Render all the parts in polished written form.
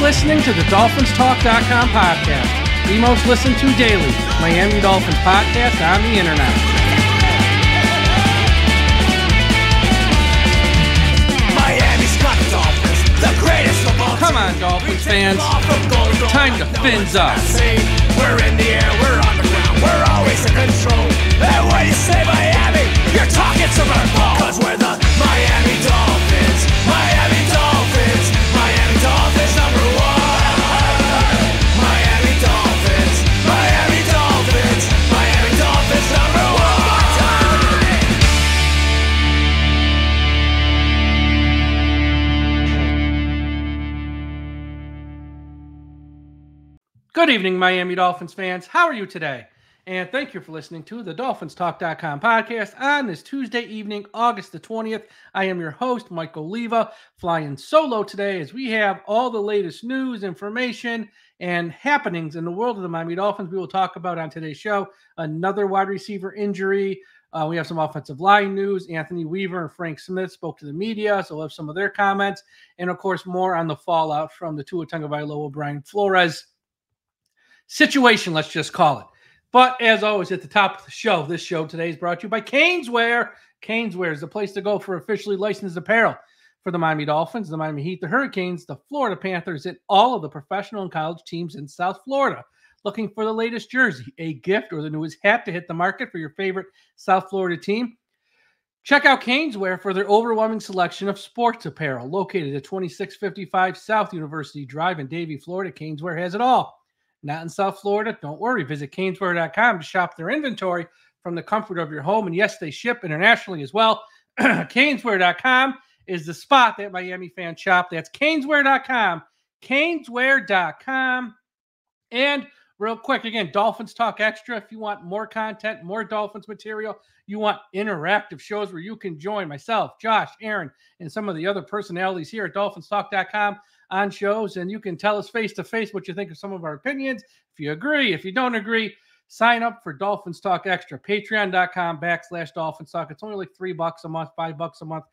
listening to the DolphinsTalk.com podcast, the most listened to daily Miami Dolphins podcast on the internet. Miami's got the Dolphins, the greatest of all. Come on, Dolphins fans. Time to fins up. We're in the air, we're on the ground, we're always in control. And when you say Miami, you're talking Super Bowl. Cause we're the Miami Dolphins, Miami Dolphins, Miami Dolphins number one. Miami Dolphins, Miami Dolphins, Miami Dolphins number one. Good evening, Miami Dolphins fans. How are you today? And thank you for listening to the DolphinsTalk.com podcast on this Tuesday evening, August the 20th. I am your host, Michael Leva, flying solo today as we have all the latest news, information, and happenings in the world of the Miami Dolphins. We will talk about on today's show another wide receiver injury. We have some offensive line news. Anthony Weaver and Frank Smith spoke to the media, so we'll have some of their comments. And, of course, more on the fallout from the Tua-Tagovailoa, Brian Flores situation, let's just call it. But as always, at the top of the show, this show today is brought to you by Caneswear. Caneswear is the place to go for officially licensed apparel for the Miami Dolphins, the Miami Heat, the Hurricanes, the Florida Panthers, and all of the professional and college teams in South Florida. Looking for the latest jersey, a gift, or the newest hat to hit the market for your favorite South Florida team? Check out Caneswear for their overwhelming selection of sports apparel. Located at 2655 South University Drive in Davie, Florida, Caneswear has it all. Not in South Florida? Don't worry. Visit Caneswear.com to shop their inventory from the comfort of your home. And yes, they ship internationally as well. Caneswear.com is the spot that Miami fans shop. That's Caneswear.com. Caneswear.com. And real quick, again, Dolphins Talk Extra. If you want more content, more Dolphins material, you want interactive shows where you can join myself, Josh, Aaron, and some of the other personalities here at DolphinsTalk.com on shows, and you can tell us face-to-face what you think of some of our opinions. If you agree, if you don't agree, sign up for Dolphins Talk Extra, patreon.com/Dolphins Talk. It's only like $3 a month, $5 a month,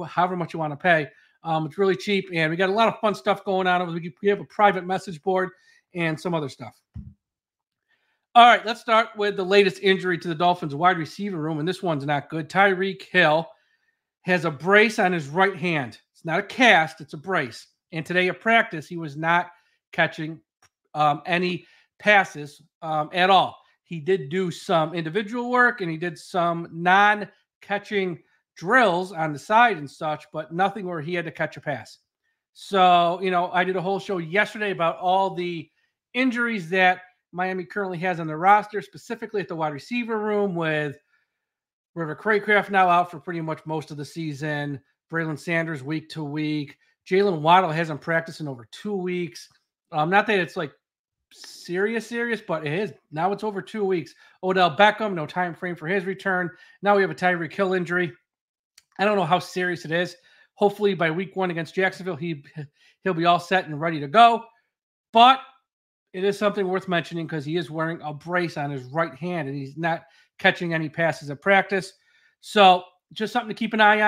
however much you want to pay. It's really cheap, and we got a lot of fun stuff going on. We have a private message board and some other stuff. All right, let's start with the latest injury to the Dolphins wide receiver room, and this one's not good. Tyreek Hill has a brace on his right hand. It's not a cast, it's a brace. And today at practice, he was not catching any passes at all. He did do some individual work, and he did some non-catching drills on the side and such, but nothing where he had to catch a pass. So, I did a whole show yesterday about all the injuries that Miami currently has on their roster, specifically at the wide receiver room, with River Craycraft now out for pretty much most of the season, Braylon Sanders week to week. Jaylen Waddle hasn't practiced in over 2 weeks. Not that it's like serious, but it is. Now it's over 2 weeks. Odell Beckham, no time frame for his return. Now we have a Tyreek Hill injury. I don't know how serious it is. Hopefully by week 1 against Jacksonville, he'll be all set and ready to go. But it is something worth mentioning because he is wearing a brace on his right hand and he's not catching any passes at practice. So just something to keep an eye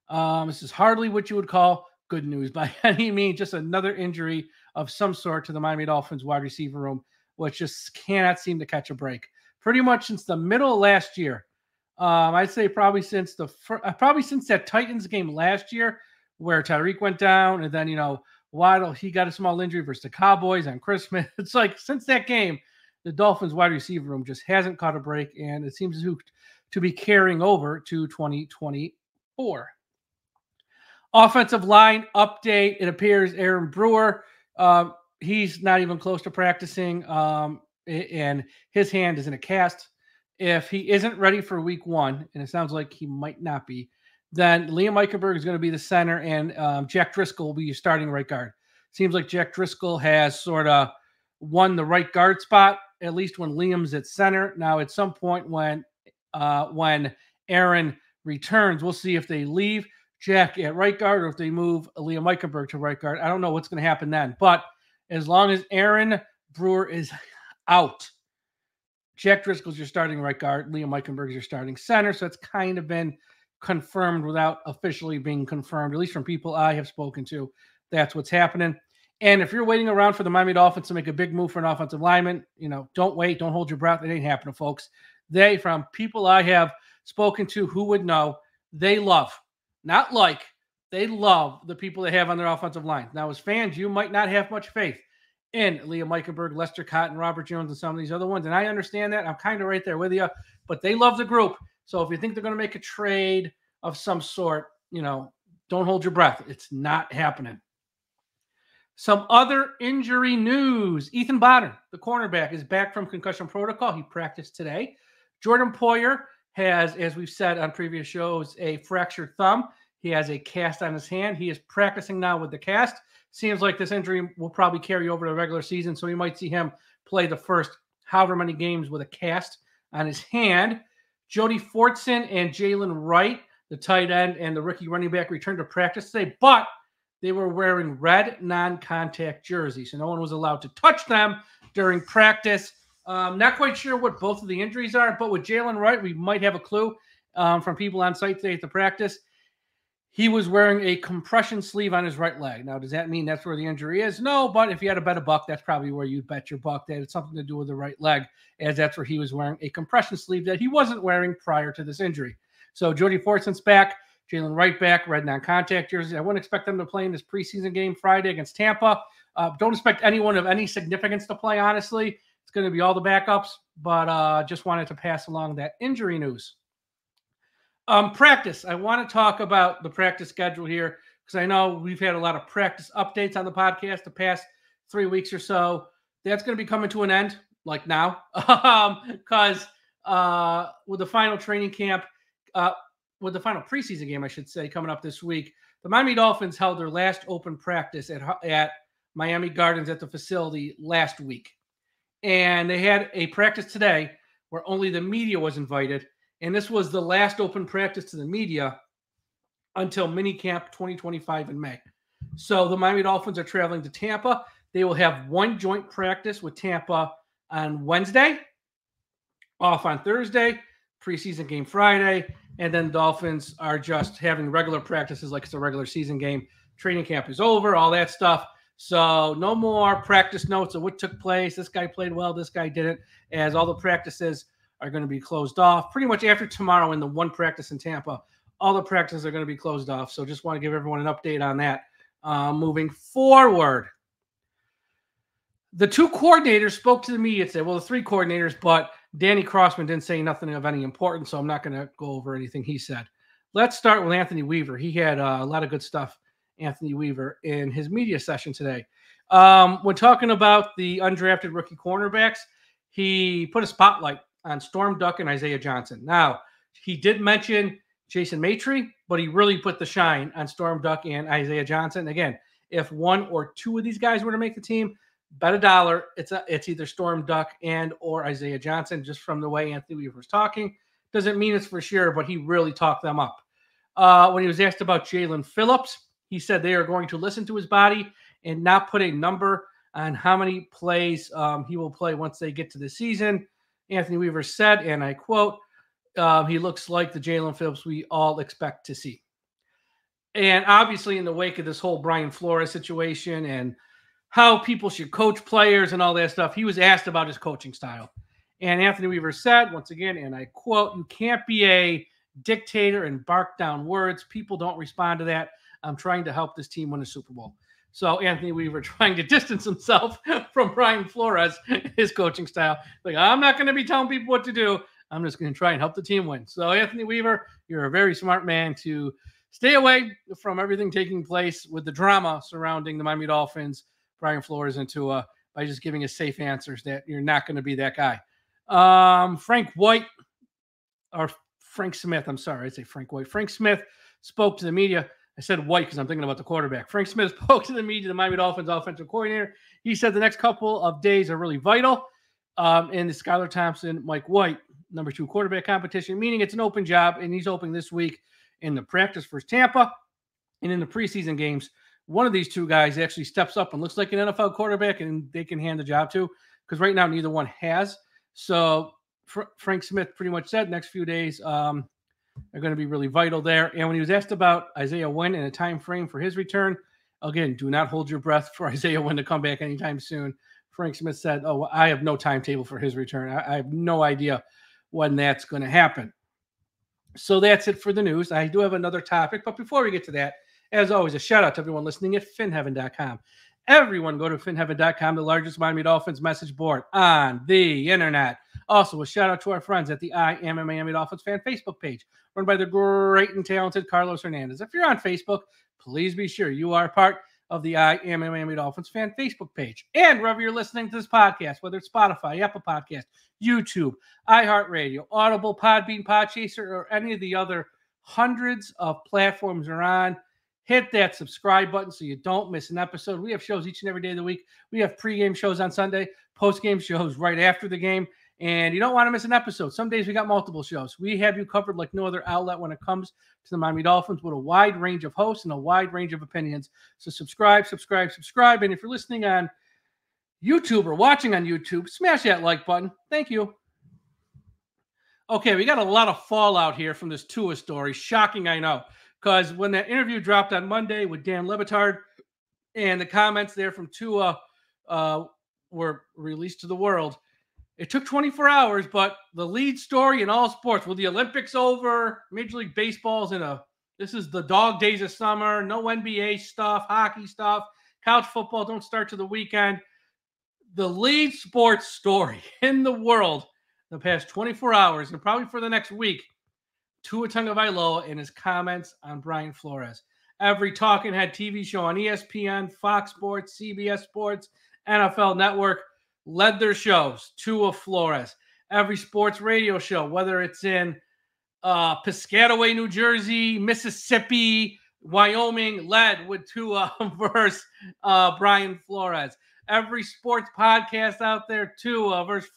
on. This is hardly what you would call good news by any means. Just another injury of some sort to the Miami Dolphins wide receiver room, which just cannot seem to catch a break. Pretty much since the middle of last year. I'd say probably since that Titans game last year where Tyreek went down and then, Waddle, he got a small injury versus the Cowboys on Christmas. It's like since that game, the Dolphins wide receiver room just hasn't caught a break, and it seems to be carrying over to 2024. Offensive line update. It appears Aaron Brewer, he's not even close to practicing, and his hand is in a cast. If he isn't ready for week 1, and it sounds like he might not be, then Liam Eichenberg is going to be the center, and Jack Driscoll will be your starting right guard. Seems like Jack Driscoll has sort of won the right guard spot, at least when Liam's at center. Now, at some point when Aaron returns, we'll see if they leave Jack at right guard or if they move Liam Eichenberg to right guard. I don't know what's going to happen then. But as long as Aaron Brewer is out, Jack Driscoll's your starting right guard. Liam Eichenberg is your starting center. So it's kind of been confirmed without officially being confirmed, at least from people I have spoken to. That's what's happening. And if you're waiting around for the Miami Dolphins to make a big move for an offensive lineman, don't wait. Don't hold your breath. It ain't happening, folks. From people I have spoken to who would know, they love, not like, they love the people they have on their offensive line. Now, as fans, you might not have much faith in Liam Eichenberg, Lester Cotton, Robert Jones, and some of these other ones. And I understand that. I'm kind of right there with you. But they love the group. So if you think they're going to make a trade of some sort, don't hold your breath. It's not happening. Some other injury news. Ethan Bonner, the cornerback, is back from concussion protocol. He practiced today. Jordan Poyer has, as we've said on previous shows, a fractured thumb. He has a cast on his hand. He is practicing now with the cast. Seems like this injury will probably carry over to the regular season, so we might see him play the first however many games with a cast on his hand. Jody Fortson and Jaylen Wright, the tight end and the rookie running back, returned to practice today, but they were wearing red non-contact jerseys, so no one was allowed to touch them during practice. Not quite sure what both of the injuries are, but with Jaylen Wright, we might have a clue from people on site today at the practice. He was wearing a compression sleeve on his right leg. Now, does that mean that's where the injury is? No, but if you had to bet a buck, that's probably where you'd bet your buck that it's something to do with the right leg, as that's where he was wearing a compression sleeve that he wasn't wearing prior to this injury. So Jody Fortson's back, Jaylen Wright back, red non-contact jersey. I wouldn't expect them to play in this preseason game Friday against Tampa. Don't expect anyone of any significance to play, honestly. It's going to be all the backups, but just wanted to pass along that injury news. Practice. I want to talk about the practice schedule here because I know we've had a lot of practice updates on the podcast the past 3 weeks or so. That's going to be coming to an end, like now, because with the final training camp, with the final preseason game, I should say, coming up this week, the Miami Dolphins held their last open practice at Miami Gardens at the facility last week. And they had a practice today where only the media was invited. And this was the last open practice to the media until minicamp 2025 in May. So the Miami Dolphins are traveling to Tampa. They will have one joint practice with Tampa on Wednesday, off on Thursday, preseason game Friday, and then Dolphins are just having regular practices like it's a regular season game. Training camp is over, all that stuff. So no more practice notes of what took place. This guy played well, this guy didn't, as all the practices are going to be closed off. Pretty much after tomorrow in the one practice in Tampa, all the practices are going to be closed off. So just want to give everyone an update on that. Moving forward, the two coordinators spoke to the media today. Well, the three coordinators, but Danny Crossman didn't say nothing of any importance, so I'm not going to go over anything he said. Let's start with Anthony Weaver. He had a lot of good stuff, Anthony Weaver, in his media session today. When talking about the undrafted rookie cornerbacks, he put a spotlight on Storm Duck and Isaiah Johnson. Now, he did mention Jason Maitre, but he really put the shine on Storm Duck and Isaiah Johnson. Again, if one or two of these guys were to make the team, bet $1, it's either Storm Duck and or Isaiah Johnson, just from the way Anthony Weaver was talking. Doesn't mean it's for sure, but he really talked them up. When he was asked about Jalen Phillips, he said they are going to listen to his body and not put a number on how many plays he will play once they get to the season. Anthony Weaver said, and I quote, he looks like the Jalen Phillips we all expect to see. And obviously in the wake of this whole Brian Flores situation and how people should coach players and all that stuff, he was asked about his coaching style. And Anthony Weaver said, once again, and I quote, "You can't be a dictator and bark down words. People don't respond to that. I'm trying to help this team win a Super Bowl." So Anthony Weaver trying to distance himself from Brian Flores, his coaching style. Like, I'm not going to be telling people what to do. I'm just going to try and help the team win. So Anthony Weaver, you're a very smart man to stay away from everything taking place with the drama surrounding the Miami Dolphins, Brian Flores, and Tua by just giving us safe answers that you're not going to be that guy. Frank Smith, I'm sorry, I say Frank White. Frank Smith spoke to the media. I said White because I'm thinking about the quarterback. Frank Smith spoke to the media, the Miami Dolphins offensive coordinator. He said the next couple of days are really vital in the Skylar Thompson, Mike White, number 2 quarterback competition, meaning it's an open job, and he's hoping this week in the practice for Tampa and in the preseason games, one of these two guys actually steps up and looks like an NFL quarterback, and they can hand the job to, because right now neither one has. So Frank Smith pretty much said next few days are going to be really vital there. And when he was asked about Isaiah Wynn and a time frame for his return, Again, do not hold your breath for Isaiah Wynn to come back anytime soon. Frank Smith said, oh, I have no timetable for his return. I have no idea when that's going to happen. So that's it for the news. I do have another topic, but before we get to that, as always, a shout out to everyone listening at finheaven.com. Everyone go to finheaven.com, the largest Miami Dolphins message board on the internet. Also, a shout out to our friends at the I Am a Miami Dolphins fan Facebook page, run by the great and talented Carlos Hernandez. If you're on Facebook, please be sure you are part of the I Am a Miami Dolphins fan Facebook page. And wherever you're listening to this podcast, whether it's Spotify, Apple Podcast, YouTube, iHeartRadio, Audible, Podbean, Podchaser, or any of the other hundreds of platforms you're on, hit that subscribe button so you don't miss an episode. We have shows each and every day of the week. We have pregame shows on Sunday, postgame shows right after the game, and you don't want to miss an episode. Some days we got multiple shows. We have you covered like no other outlet when it comes to the Miami Dolphins, with a wide range of hosts and a wide range of opinions. So subscribe. And if you're listening on YouTube or watching on YouTube, smash that like button. Thank you. Okay, we got a lot of fallout here from this Tua story. Shocking, I know. Because when that interview dropped on Monday with Dan Le Batard and the comments there from Tua were released to the world, it took 24 hours, but the lead story in all sports, with the Olympics over, Major League Baseball's this is the dog days of summer, no NBA stuff, hockey stuff, college football don't start to the weekend. The lead sports story in the world the past 24 hours, and probably for the next week, Tua Tagovailoa and his comments on Brian Flores. Every talking head TV show on ESPN, Fox Sports, CBS Sports, NFL Network led their shows. Tua-Flores. Every sports radio show, whether it's in Piscataway, New Jersey, Mississippi, Wyoming, led with Tua versus Brian Flores. Every sports podcast out there, Tua versus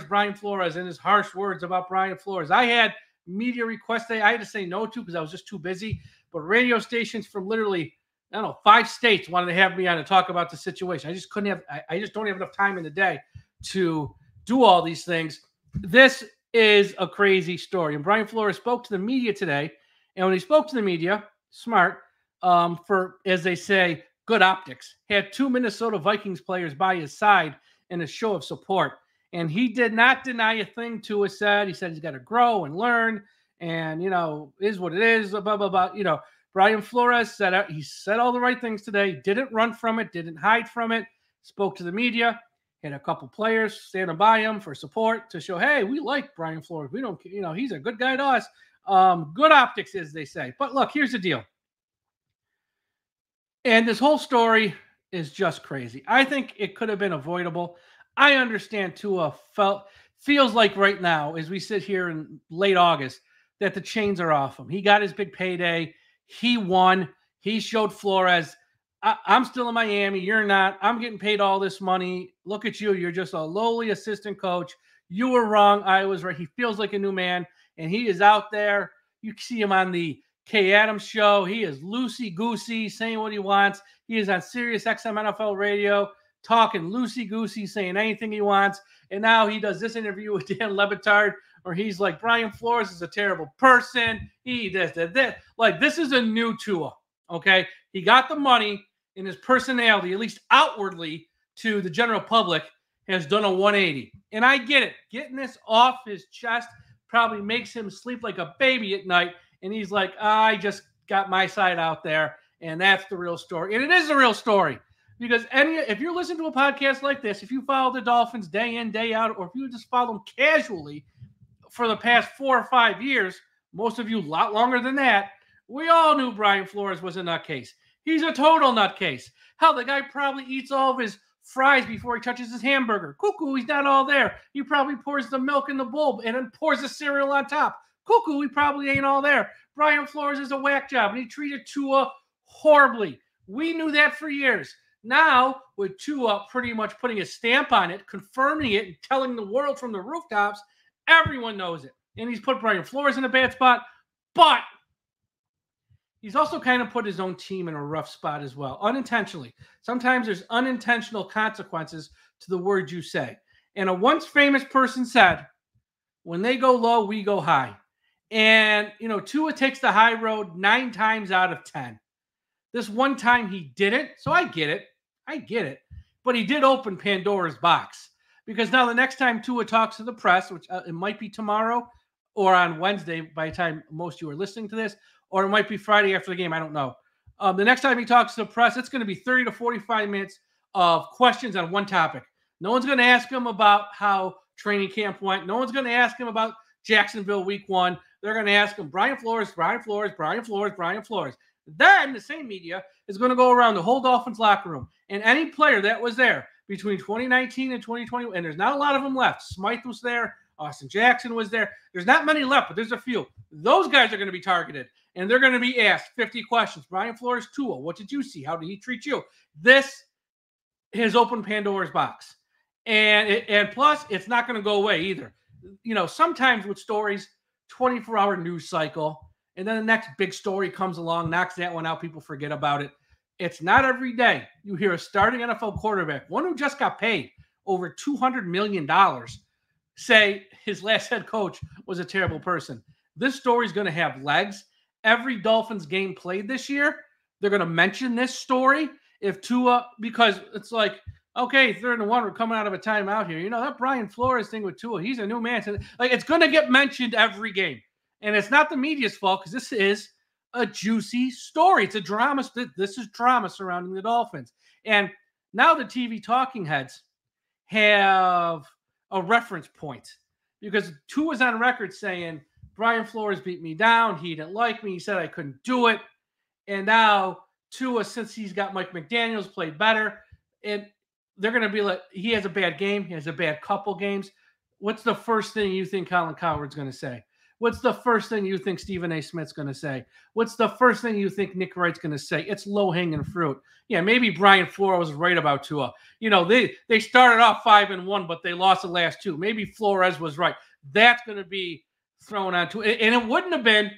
Brian Flores, and his harsh words about Brian Flores. I had media requests I had to say no to because I was just too busy. But radio stations from literally, 5 states wanted to have me on to talk about the situation. I just couldn't have, I just don't have enough time in the day to do all these things. This is a crazy story. And Brian Flores spoke to the media today. And when he spoke to the media, smart, for, as they say, good optics, had 2 Minnesota Vikings players by his side in a show of support. And he did not deny a thing Tua said. He said he's got to grow and learn, and, is what it is, blah, blah, blah. Brian Flores said he said all the right things today, didn't run from it, didn't hide from it, spoke to the media, had a couple players standing by him for support to show, hey, we like Brian Flores. We don't, he's a good guy to us. Good optics, as they say. But look, here's the deal. And this whole story is just crazy. I think it could have been avoidable. I understand Tua feels like right now, as we sit here in late August, that the chains are off him. He got his big payday. He won. He showed Flores, I'm still in Miami. You're not. I'm getting paid all this money. Look at you. You're just a lowly assistant coach. You were wrong. I was right. He feels like a new man, and he is out there. You see him on the Kay Adams show. He is loosey-goosey, saying what he wants. He is on Sirius XM NFL radio, talking loosey-goosey, saying anything he wants. And now he does this interview with Dan Le Batard, where he's like, Brian Flores is a terrible person. He this. Like, this is a new Tua, okay? He got the money, and his personality, at least outwardly to the general public, has done a 180. And I get it. Getting this off his chest probably makes him sleep like a baby at night. And he's like, I just got my side out there, and that's the real story. And it is the real story. Because if you're listening to a podcast like this, if you follow the Dolphins day in, day out, or if you just follow them casually for the past 4 or 5 years, most of you a lot longer than that, we all knew Brian Flores was a nutcase. He's a total nutcase. Hell, the guy probably eats all of his fries before he touches his hamburger. Cuckoo, he's not all there. He probably pours the milk in the bowl and then pours the cereal on top. Cuckoo, he probably ain't all there. Brian Flores is a whack job, and he treated Tua horribly. We knew that for years. Now, with Tua pretty much putting a stamp on it, confirming it, and telling the world from the rooftops, everyone knows it. And he's put Brian Flores in a bad spot, but he's also kind of put his own team in a rough spot as well, unintentionally. Sometimes there's unintentional consequences to the words you say. And a once famous person said, when they go low, we go high. And, Tua takes the high road 9 times out of 10. This one time he didn't, so I get it. But he did open Pandora's box, because now the next time Tua talks to the press, which it might be tomorrow or on Wednesday by the time most of you are listening to this, or it might be Friday after the game, I don't know. The next time he talks to the press, it's going to be 30 to 45 minutes of questions on one topic. No one's going to ask him about how training camp went. No one's going to ask him about Jacksonville week 1. They're going to ask him Brian Flores. Then the same media is going to go around the whole Dolphins locker room, and any player that was there between 2019 and 2020, and there's not a lot of them left. Smythe was there. Austin Jackson was there. There's not many left, but there's a few. Those guys are going to be targeted, and they're going to be asked 50 questions. Brian Flores, Tua, what did you see? How did he treat you? This has opened Pandora's box. And plus, it's not going to go away either. You know, sometimes with stories, 24-hour news cycle, and then the next big story comes along, knocks that one out, people forget about it. It's not every day you hear a starting NFL quarterback, one who just got paid over $200 million, say his last head coach was a terrible person. This story is going to have legs. Every Dolphins game played this year, they're going to mention this story. If Tua, because it's like, okay, 3rd and 1, we're coming out of a timeout here. You know, that Brian Flores thing with Tua, he's a new man. Like, it's going to get mentioned every game. And it's not the media's fault, because this is a juicy story. It's a drama. This is drama surrounding the Dolphins. And now the TV talking heads have a reference point, because Tua's on record saying, Brian Flores beat me down. He didn't like me. He said I couldn't do it. And now Tua, since he's got Mike McDaniels, played better. And they're going to be like, he has a bad game. He has a bad couple games. What's the first thing you think Colin Cowherd's going to say? What's the first thing you think Stephen A. Smith's going to say? What's the first thing you think Nick Wright's going to say? It's low-hanging fruit. Yeah, maybe Brian Flores was right about Tua. You know, they started off 5-1, but they lost the last 2. Maybe Flores was right. That's going to be thrown on Tua. And it wouldn't have been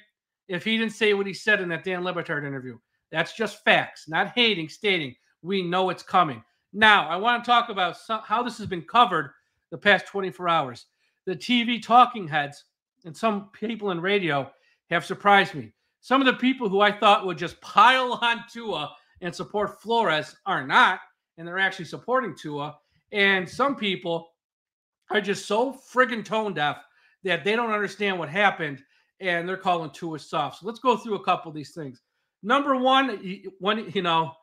if he didn't say what he said in that Dan Le Batard interview. That's just facts, not hating, stating we know it's coming. Now, I want to talk about how this has been covered the past 24 hours. The TV talking heads and some people in radio have surprised me. Some of the people who I thought would just pile on Tua and support Flores are not, and they're actually supporting Tua. And some people are just so friggin' tone deaf that they don't understand what happened, and they're calling Tua soft. So let's go through a couple of these things. Number one, you know,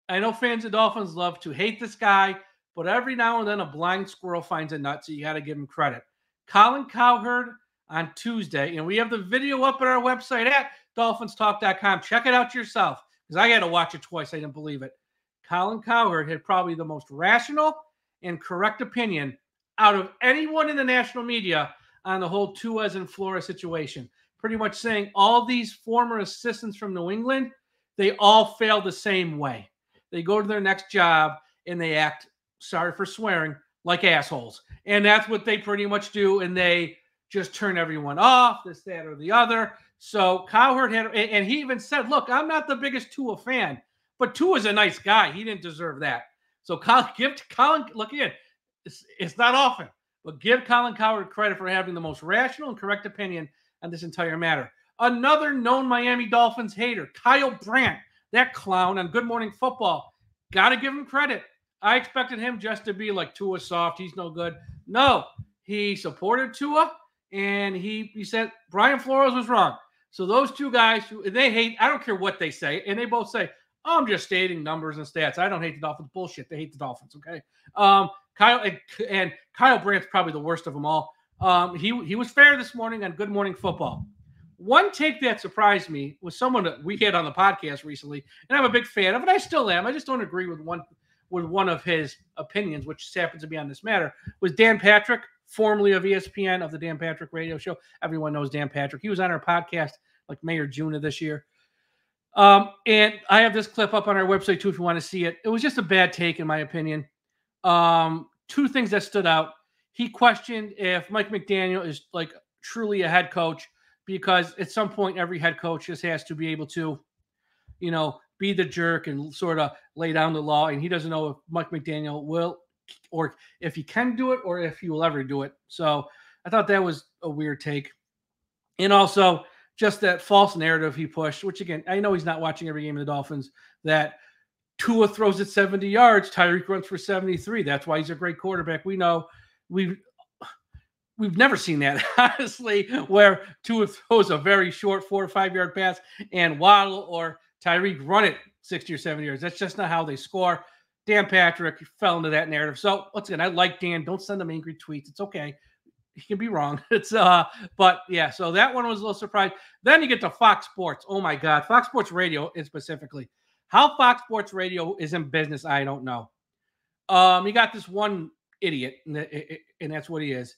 I know fans of Dolphins love to hate this guy, but every now and then a blind squirrel finds a nut, so you got to give him credit. Colin Cowherd on Tuesday, and we have the video up at our website at DolphinsTalk.com. Check it out yourself, because I had to watch it twice. I didn't believe it. Colin Cowherd had probably the most rational and correct opinion out of anyone in the national media on the whole Tuas and Flores situation. Pretty much saying all these former assistants from New England, they all fail the same way. They go to their next job and they act, sorry for swearing, like assholes. And that's what they pretty much do. And they just turn everyone off, this, that, or the other. So Cowherd had, and he even said, look, I'm not the biggest Tua fan, but Tua's a nice guy. He didn't deserve that. So give Colin, look again, it's not often, but give Colin Cowherd credit for having the most rational and correct opinion on this entire matter. Another known Miami Dolphins hater, Kyle Brandt, that clown on Good Morning Football. Got to give him credit. I expected him just to be like, Tua soft, he's no good. No, he supported Tua, and he said Brian Flores was wrong. So those two guys, they hate, I don't care what they say, and they both say, oh, I'm just stating numbers and stats. I don't hate the Dolphins. Bullshit. They hate the Dolphins, okay? Kyle Brandt's probably the worst of them all. He was fair this morning on Good Morning Football. One take that surprised me was someone that we had on the podcast recently, and I'm a big fan of it. I still am. I just don't agree with one of his opinions, which happens to be on this matter, was Dan Patrick, formerly of ESPN, of the Dan Patrick radio show. Everyone knows Dan Patrick. He was on our podcast like May or June of this year. And I have this clip up on our website too if you want to see it. It was just a bad take, in my opinion. Two things that stood out. He questioned if Mike McDaniel is like truly a head coach, because at some point every head coach just has to be able to, you know, be the jerk and sort of lay down the law. And he doesn't know if Mike McDaniel will, or if he can do it, or if he will ever do it. So I thought that was a weird take. And also just that false narrative he pushed, which again, I know he's not watching every game of the Dolphins, that Tua throws it 70 yards, Tyreek runs for 73. That's why he's a great quarterback. We know we've never seen that, honestly, where Tua throws a very short 4 or 5 yard pass and Waddle or Tyreek run it 60 or 70 yards. That's just not how they score. Dan Patrick fell into that narrative. So once again, I like Dan. Don't send him angry tweets. It's okay. He can be wrong. But yeah, so that one was a little surprised. Then you get to Fox Sports. Oh my God. Fox Sports Radio is specifically. How Fox Sports Radio is in business, I don't know. You got this one idiot, and that's what he is.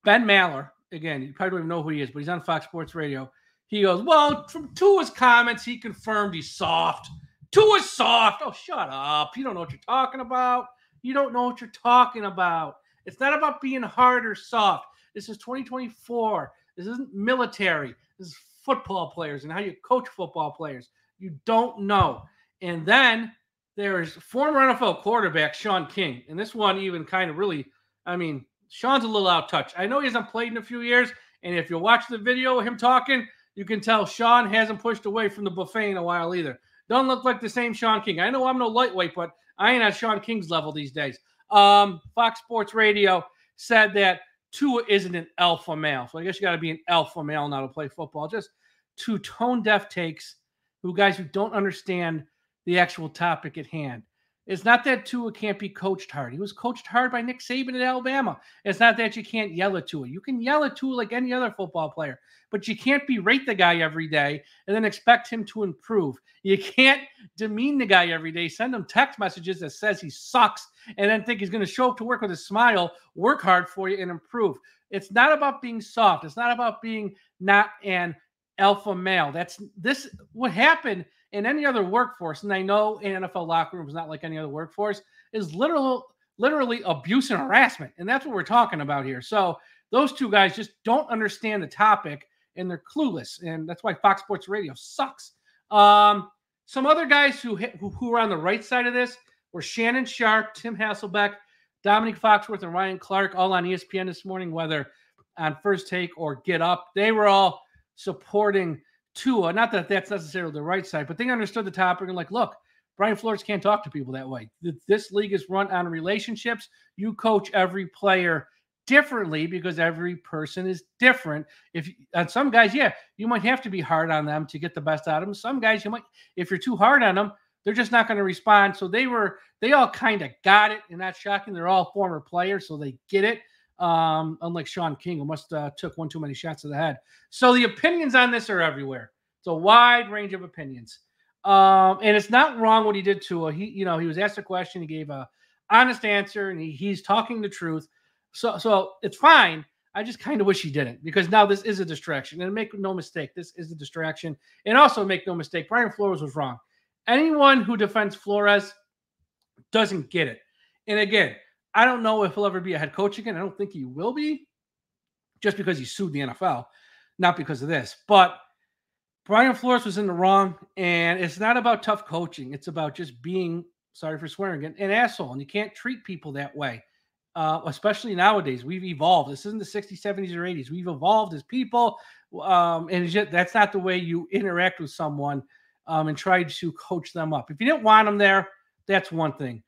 Ben Maller, again, you probably don't even know who he is, but he's on Fox Sports Radio. He goes, well, from Tua's comments, he confirmed he's soft. Tua's soft. Oh, shut up. You don't know what you're talking about. You don't know what you're talking about. It's not about being hard or soft. This is 2024. This isn't military. This is football players and how you coach football players. You don't know. And then there's former NFL quarterback Sean King. And this one even kind of really, I mean, Sean's a little out of touch. I know he hasn't played in a few years. And if you watch the video of him talking, you can tell Sean hasn't pushed away from the buffet in a while either. Don't look like the same Sean King. I know I'm no lightweight, but I ain't at Sean King's level these days. Fox Sports Radio said that Tua isn't an alpha male. So I guess you got to be an alpha male now to play football. Just two tone-deaf takes who don't understand the actual topic at hand. It's not that Tua can't be coached hard. He was coached hard by Nick Saban at Alabama. It's not that you can't yell at Tua. You can yell at Tua like any other football player, but you can't berate the guy every day and then expect him to improve. You can't demean the guy every day, send him text messages that says he sucks, and then think he's going to show up to work with a smile, work hard for you, and improve. It's not about being soft. It's not about being not an alpha male. What happened in any other workforce, and I know an NFL locker room is not like any other workforce, is literally abuse and harassment. And that's what we're talking about here. So those two guys just don't understand the topic, and they're clueless. And that's why Fox Sports Radio sucks. Some other guys who were on the right side of this were Shannon Sharp, Tim Hasselbeck, Dominic Foxworth, and Ryan Clark, all on ESPN this morning, whether on First Take or Get Up. They were all supporting Tua. Not that that's necessarily the right side, but they understood the topic and like, look, Brian Flores can't talk to people that way. This league is run on relationships. You coach every player differently because every person is different. And some guys, yeah, you might have to be hard on them to get the best out of them. Some guys, if you're too hard on them, they're just not going to respond. So they all kind of got it, and that's shocking. They're all former players, so they get it. Unlike Sean King, who must took one too many shots to the head. So the opinions on this are everywhere. It's a wide range of opinions. And it's not wrong what he did to he was asked a question, he gave a honest answer, and he's talking the truth. So it's fine. I just kind of wish he didn't, because now this is a distraction. And make no mistake, this is a distraction. And also make no mistake, Brian Flores was wrong. Anyone who defends Flores doesn't get it. And again, I don't know if he'll ever be a head coach again. I don't think he will be, just because he sued the NFL, not because of this. But Brian Flores was in the wrong, and it's not about tough coaching. It's about just being, sorry for swearing, an asshole. And you can't treat people that way, especially nowadays. We've evolved. This isn't the 60s, 70s, or 80s. We've evolved as people, and that's not the way you interact with someone and try to coach them up. If you didn't want them there, that's one thing.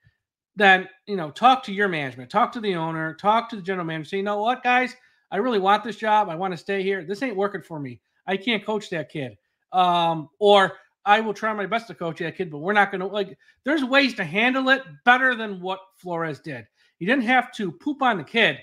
Then, talk to your management, talk to the owner, talk to the general manager. Say, you know what, guys, I really want this job. I want to stay here. This ain't working for me. I can't coach that kid. Or I will try my best to coach that kid, but we're not going to, there's ways to handle it better than what Flores did. He didn't have to poop on the kid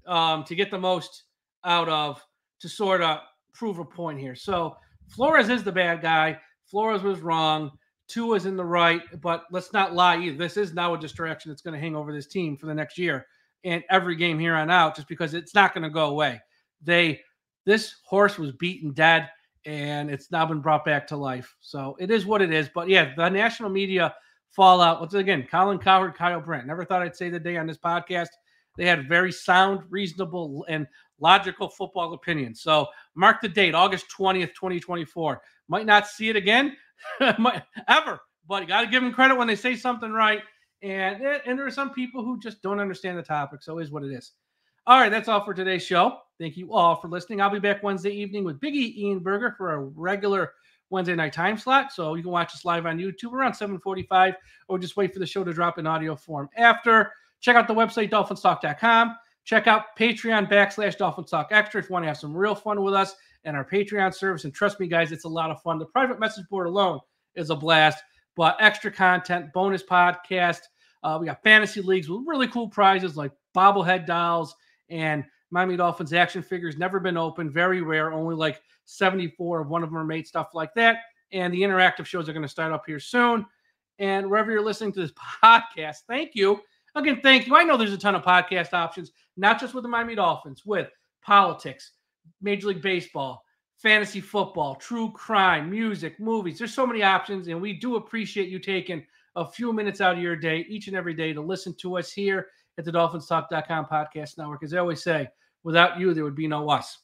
to get the most out of, to sort of prove a point here. So Flores is the bad guy. Flores was wrong. Tua's in the right, but let's not lie either. This is now a distraction that's going to hang over this team for the next year and every game here on out, just because it's not going to go away. This horse was beaten dead, and it's now been brought back to life. So it is what it is. But yeah, the national media fallout. Once again, Colin Cowherd, Kyle Brandt. Never thought I'd say the day on this podcast. They had very sound, reasonable, and logical football opinions. So mark the date, August 20th, 2024. Might not see it again ever, but you got to give them credit when they say something right. And there are some people who just don't understand the topic. So it is what it is. All right, that's all for today's show. Thank you all for listening. I'll be back Wednesday evening with Biggie Ian Berger for a regular Wednesday night time slot. So you can watch us live on YouTube around 7:45, or just wait for the show to drop in audio form after. Check out the website, DolphinsTalk.com. Check out Patreon /DolphinsTalk Extra if you want to have some real fun with us and our Patreon service. And trust me, guys, it's a lot of fun. The private message board alone is a blast, but extra content, bonus podcast. We got fantasy leagues with really cool prizes like bobblehead dolls and Miami Dolphins action figures. Never been opened, very rare, only like 74 of one of them are made, stuff like that. And the interactive shows are going to start up here soon. And wherever you're listening to this podcast, thank you. Again, thank you. I know there's a ton of podcast options, not just with the Miami Dolphins, with politics, Major League Baseball, fantasy football, true crime, music, movies. There's so many options, and we do appreciate you taking a few minutes out of your day, each and every day, to listen to us here at the DolphinsTalk.com podcast network. As I always say, without you, there would be no us.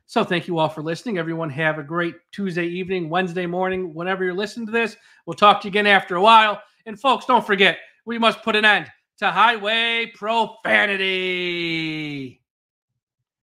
So thank you all for listening. Everyone have a great Tuesday evening, Wednesday morning, whenever you're listening to this. We'll talk to you again after a while. And folks, don't forget, we must put an end to highway profanity.